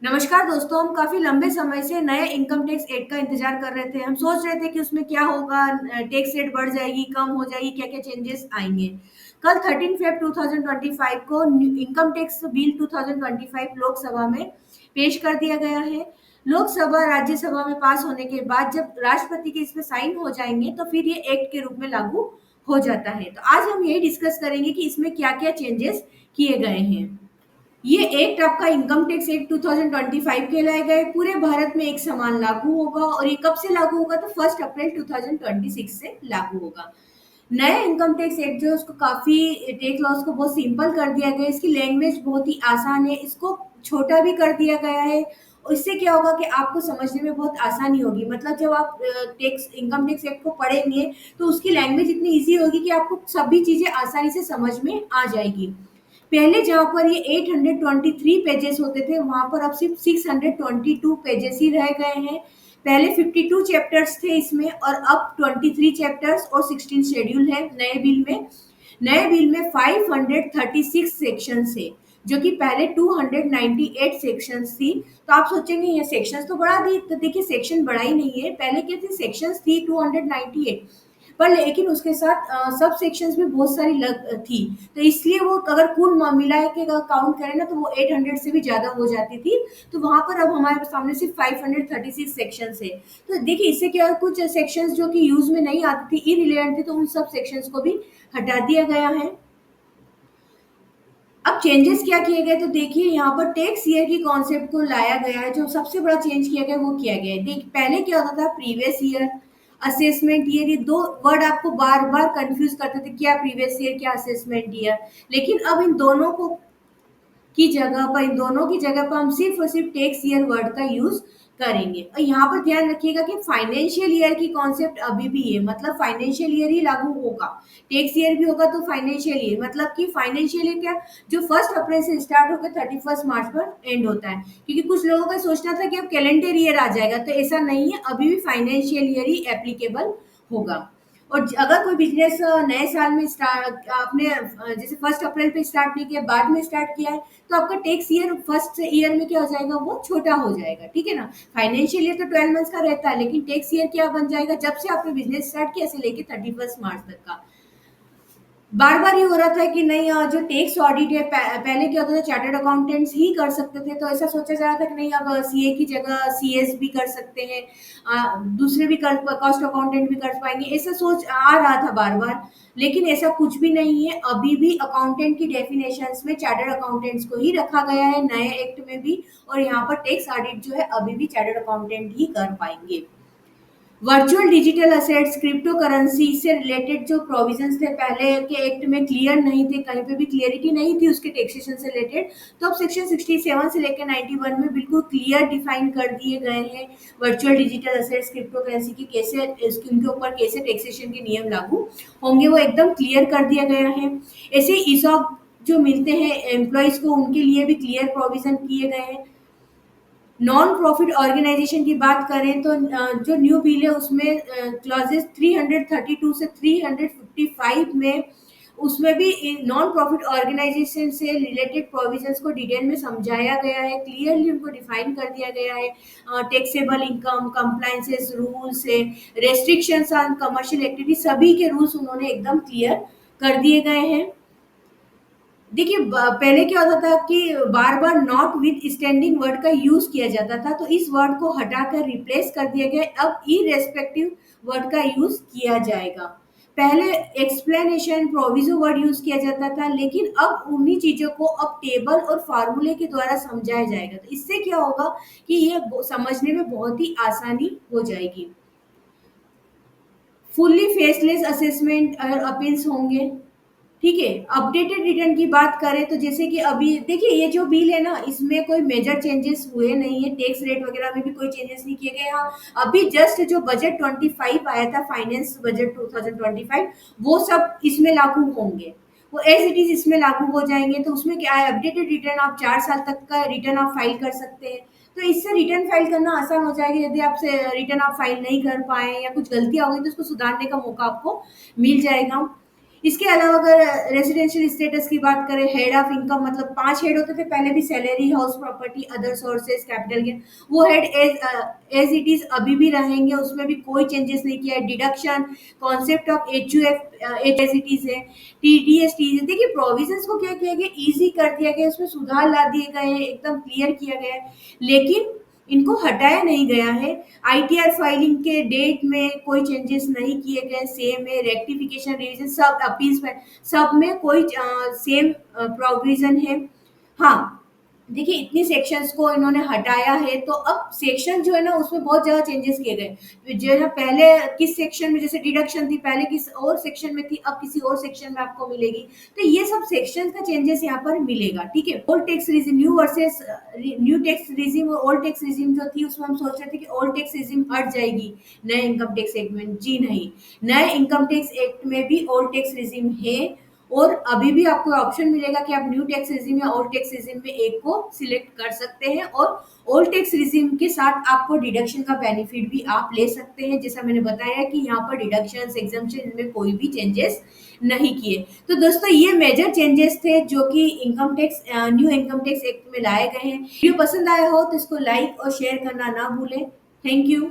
नमस्कार दोस्तों, हम काफ़ी लंबे समय से नए इनकम टैक्स एक्ट का इंतज़ार कर रहे थे। हम सोच रहे थे कि उसमें क्या होगा, टैक्स रेट बढ़ जाएगी, कम हो जाएगी, क्या-क्या चेंजेस आएँगे। कल 13 फ़ेब 2025 को इनकम टैक्स बिल 2025 लोकसभा में पेश कर दिया गया है। लोकसभा, राज्यसभा में पास होने के बाद जब राष्ट्रपति के इसमें साइन हो जाएँगे, तो फिर ये एक्ट के रूप में लागू हो जाता है। तो आज हम यही डिस्कस करेंगे कि इसमें क्या-क्या चेंजेस किए गए हैं। ये एक्ट आपका इनकम टैक्स एक्ट 2025 कहलाएगा। ये पूरे भारत में एक समान लागू होगा और ये कब से लागू होगा, तो 1 अप्रैल 2026 से लागू होगा। नया इनकम टैक्स एक्ट जो है उसको काफ़ी टैक्स लॉज़ को बहुत सिंपल कर दिया गया है। इसकी लैंग्वेज बहुत ही आसान है। इसको छोटा भी कर दिया गया है और इससे क्या होगा कि आपको समझने में बहुत आसानी होगी। मतलब जब आप टैक्स इनकम टैक्स एक्ट को पढ़ेंगे तो उसकी लैंग्वेज इतनी ईज़ी होगी कि आपको सभी चीज़ें आसानी से समझ में आ जाएगी। पहले जहाँ पर ये 823 पेजेस होते थे, वहाँ पर अब सिर्फ 622 पेजेस ही रह गए हैं। पहले 52 चैप्टर्स थे इसमें और अब 23 चैप्टर्स और 16 शेड्यूल है नए बिल में। नए बिल में 536 सेक्शंस है, जो कि पहले 298 सेक्शंस थी। तो आप सोचेंगे ये सेक्शंस तो बढ़ा दी, तो देखिए सेक्शन बढ़ा ही नहीं है। पहले क्या थी, सेक्शंस थी 298, पर लेकिन उसके साथ सब सेक्शंस में बहुत सारी थी। तो इसलिए वो अगर कुल मिला के अगर काउंट करें ना, तो वो 800 से भी ज़्यादा हो जाती थी। तो वहाँ पर अब हमारे सामने सिर्फ 536 सेक्शंस है। तो देखिए इससे क्या है, कुछ सेक्शंस जो कि यूज़ में नहीं आती थी, इररिलेवेंट थी, तो उन सब सेक्शंस को भी हटा दिया गया है। अब चेंजेस क्या किए गए, तो देखिए यहाँ पर टैक्स ईयर की कॉन्सेप्ट को लाया गया है। जो सबसे बड़ा चेंज किया गया वो किया गया है। देख, पहले क्या होता था, प्रीवियस ईयर, असेसमेंट ईयर, ये दो वर्ड आपको बार बार कंफ्यूज करते थे, क्या प्रीवियस ईयर क्या असेसमेंट ईयर। लेकिन अब इन दोनों को की जगह पर, इन दोनों की जगह पर हम सिर्फ और सिर्फ टैक्स ईयर वर्ड का यूज करेंगे। और यहाँ पर ध्यान रखिएगा कि फाइनेंशियल ईयर की कॉन्सेप्ट अभी भी है, मतलब फाइनेंशियल ईयर ही लागू होगा। टैक्स ईयर भी होगा तो फाइनेंशियल ईयर, मतलब कि फाइनेंशियल ईयर क्या, जो 1 अप्रैल से स्टार्ट होकर 31 मार्च पर एंड होता है। क्योंकि कुछ लोगों का सोचना था कि अब कैलेंडर ईयर आ जाएगा, तो ऐसा नहीं है, अभी भी फाइनेंशियल ईयर ही एप्लीकेबल होगा। और अगर कोई बिजनेस नए साल में स्टार्ट आपने जैसे 1 अप्रैल पे स्टार्ट नहीं किया, बाद में स्टार्ट किया है, तो आपका टैक्स ईयर फर्स्ट ईयर में क्या हो जाएगा, वो छोटा हो जाएगा। ठीक है ना। फाइनेंशियल ईयर तो 12 मंथ्स का रहता है, लेकिन टैक्स ईयर क्या बन जाएगा, जब से आपने बिजनेस स्टार्ट किया से लेके 31 मार्च तक का। बार बार ये हो रहा था कि नहीं, जो टैक्स ऑडिट है, पहले क्या होता था, चार्टर्ड अकाउंटेंट्स ही कर सकते थे। तो ऐसा सोचा जा रहा था कि नहीं, अब सीए की जगह सीएस भी कर सकते हैं, दूसरे भी कर, कॉस्ट अकाउंटेंट भी कर पाएंगे, ऐसा सोच आ रहा था बार बार। लेकिन ऐसा कुछ भी नहीं है। अभी भी अकाउंटेंट की डेफिनेशंस में चार्टर्ड अकाउंटेंट्स को ही रखा गया है, नए एक्ट में भी। और यहाँ पर टैक्स ऑडिट जो है अभी भी चार्टर्ड अकाउंटेंट ही कर पाएंगे। Virtual digital assets, crypto currency से रिलेटेड जो प्रोविजंस थे पहले के एक्ट में, क्लियर नहीं थे, कहीं पे भी क्लियरिटी नहीं थी उसके टैक्सेशन से रिलेटेड। तो अब सेक्शन 67 से लेकर 91 में बिल्कुल क्लियर डिफाइन कर दिए गए हैं virtual digital assets, crypto currency की कैसे, उनके ऊपर कैसे टैक्सेशन के नियम लागू होंगे, वो एकदम क्लियर कर दिया गया है। ऐसे ईसॉप जो मिलते हैं एम्प्लॉयज को, उनके लिए भी क्लियर प्रोविजन किए गए हैं। नॉन प्रॉफिट ऑर्गेनाइजेशन की बात करें तो जो न्यू बिल है उसमें क्लॉजेस 332 से 355 में, उसमें भी नॉन प्रॉफिट ऑर्गेनाइजेशन से रिलेटेड प्रोविजंस को डिटेल में समझाया गया है, क्लियरली उनको डिफाइन कर दिया गया है। टैक्सेबल इनकम, कंप्लायंसेस रूल्स है, रेस्ट्रिक्शंस ऑन कमर्शियल एक्टिविटी, सभी के रूल्स उन्होंने एकदम क्लियर कर दिए गए हैं। देखिए पहले क्या होता था कि बार बार नॉट विथ स्टैंडिंग वर्ड का यूज किया जाता था, तो इस वर्ड को हटाकर रिप्लेस कर दिया गया। अब इरेस्पेक्टिव वर्ड का यूज किया जाएगा। पहले एक्सप्लेनेशन प्रोविजो वर्ड यूज किया जाता था, लेकिन अब उन्हीं चीजों को अब टेबल और फार्मूले के द्वारा समझाया जाएगा। तो इससे क्या होगा कि ये समझने में बहुत ही आसानी हो जाएगी। फुल्ली फेसलेस असेसमेंट और अपील्स होंगे। ठीक है। अपडेटेड रिटर्न की बात करें तो जैसे कि अभी देखिए ये जो बिल है ना, इसमें कोई मेजर चेंजेस हुए नहीं है, टैक्स रेट वगैरह में भी कोई चेंजेस नहीं किए गए। हाँ, अभी जस्ट जो बजट 25 आया था, फाइनेंस बजट 2025, वो सब इसमें लागू होंगे। वो एज इट इज इसमें लागू हो जाएंगे। तो उसमें क्या है, अपडेटेड रिटर्न, आप 4 साल तक का रिटर्न आप फाइल कर सकते हैं। तो इससे रिटर्न फाइल करना आसान हो जाएगा। यदि आपसे रिटर्न आप फाइल नहीं कर पाए या कुछ गलतियां हो गई, तो उसको सुधारने का मौका आपको मिल जाएगा। इसके अलावा अगर रेजिडेंशियल स्टेटस की बात करें, हेड ऑफ इनकम मतलब 5 हेड होते थे पहले भी, salary, house property, other sources, capital gain. वो हेड एज इट इज अभी भी रहेंगे, उसमें भी कोई चेंजेस नहीं किया है। Deduction, concept of HUF H as it is है। टीडीएस टीज देखिए, प्रोविजंस को क्या किया गया, इजी कर दिया गया, उसमें सुधार ला दिए गए हैं, एकदम क्लियर किया गया है, लेकिन इनको हटाया नहीं गया है। आईटीआर फाइलिंग के डेट में कोई चेंजेस नहीं किए गए, सेम है। रेक्टिफिकेशन, रिवीजन, सब अपील्स में, सब में कोई सेम प्रोविजन है। हाँ, देखिए इतनी सेक्शंस को इन्होंने हटाया है, तो अब सेक्शन जो है ना उसमें बहुत ज्यादा चेंजेस किए गए। जो है ना, पहले किस सेक्शन में जैसे डिडक्शन थी, पहले किस और सेक्शन में थी, अब किसी और सेक्शन में आपको मिलेगी। तो ये सब सेक्शन का चेंजेस यहाँ पर मिलेगा, ठीक है। Old tax regime, new versus new tax regime और ओल्ड टैक्स रिजिम जो थी, उसमें हम सोच रहे थे कि ओल्ड टैक्स रिजिम हट जाएगी नए इनकम टैक्स एक्ट में। जी नहीं, नए इनकम टैक्स एक्ट में भी ओल्ड टैक्स रिजिम है, और अभी भी आपको ऑप्शन मिलेगा कि आप न्यू टैक्स रिजिम या ओल्ड टैक्स रिजिम में एक को सिलेक्ट कर सकते हैं, और ओल्ड टैक्स रिजिम के साथ आपको डिडक्शन का बेनिफिट भी आप ले सकते हैं। जैसा मैंने बताया कि यहाँ पर डिडक्शंस, एग्जम्पशन, इनमें कोई भी चेंजेस नहीं किए। तो दोस्तों, ये मेजर चेंजेस थे जो कि income tax new income tax act में लाए गए हैं। वीडियो पसंद आया हो तो इसको लाइक और शेयर करना ना भूलें। Thank you.